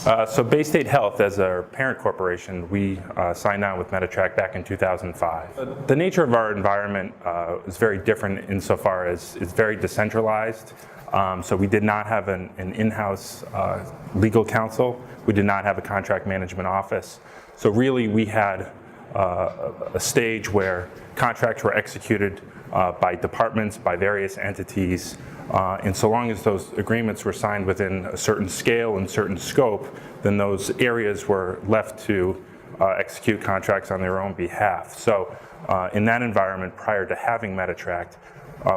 So Baystate Health, as our parent corporation, we signed on with MediTract back in 2005. The nature of our environment is very different insofar as it's very decentralized. So we did not have an in-house legal counsel. We did not have a contract management office. So really we had a stage where contracts were executed by departments, by various entities, and so long as those agreements were signed within a certain scale and certain scope, then those areas were left to execute contracts on their own behalf. So in that environment, prior to having MediTract,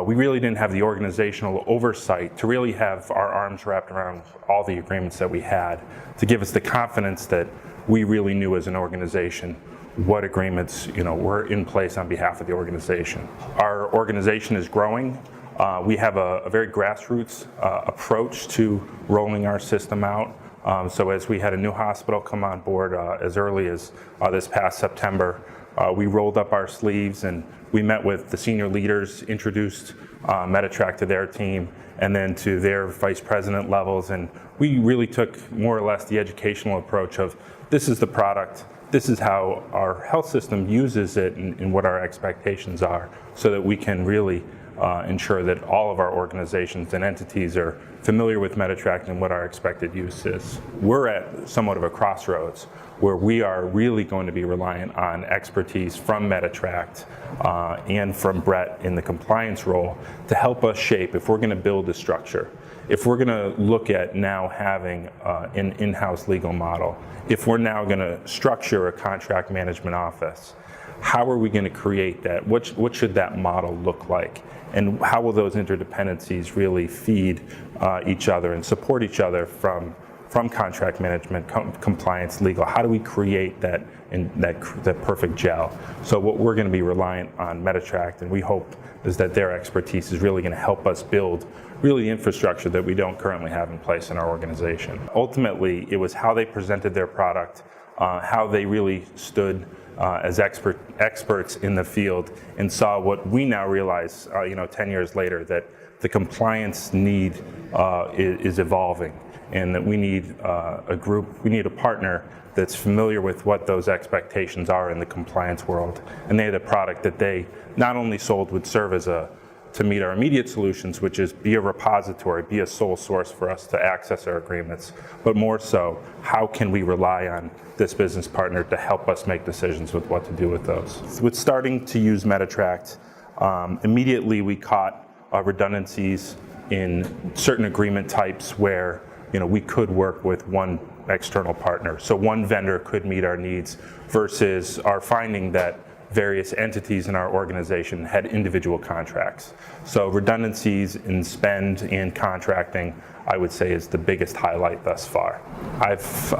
we really didn't have the organizational oversight to really have our arms wrapped around all the agreements that we had, to give us the confidence that we really knew as an organization what agreements were in place on behalf of the organization. Our organization is growing. We have a very grassroots approach to rolling our system out. So as we had a new hospital come on board as early as this past September, we rolled up our sleeves and we met with the senior leaders, introduced MediTract to their team and then to their vice president levels, and we really took more or less the educational approach of this is the product, this is how our health system uses it and what our expectations are, so that we can really ensure that all of our organizations and entities are familiar with MediTract and what our expected use is. We're at somewhat of a crossroads where we are really going to be reliant on expertise from MediTract and from Brett in the compliance role to help us shape, if we're going to build a structure, if we're going to look at now having an in-house legal model, if we're now going to structure a contract management office, how are we going to create that? What should that model look like? And how will those interdependencies really feed each other and support each other from contract management, compliance, legal? How do we create that perfect gel? So what we're going to be reliant on MediTract, and we hope, is that their expertise is really going to help us build really the infrastructure that we don't currently have in place in our organization. Ultimately, it was how they presented their product, how they really stood as experts in the field and saw what we now realize, 10 years later, that the compliance need is evolving, and that we need we need a partner that's familiar with what those expectations are in the compliance world. And they had a product that they not only sold would serve as to meet our immediate solutions, which is be a repository, be a sole source for us to access our agreements, but more so, how can we rely on this business partner to help us make decisions with what to do with those? With starting to use MediTract, immediately we caught redundancies in certain agreement types where we could work with one external partner. So one vendor could meet our needs versus our finding that various entities in our organization had individual contracts. So redundancies in spend and contracting, I would say, is the biggest highlight thus far. I've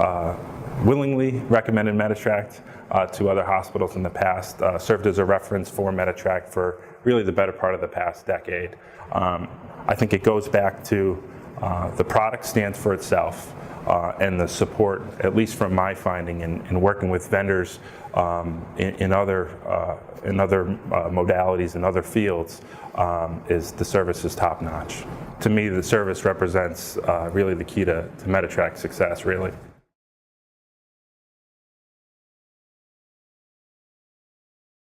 willingly recommended MediTract to other hospitals in the past, served as a reference for MediTract for really the better part of the past decade. I think it goes back to the product stands for itself, and the support, at least from my finding in working with vendors in other modalities and other fields, is the service is top notch. To me, the service represents really the key to MediTract's success, really.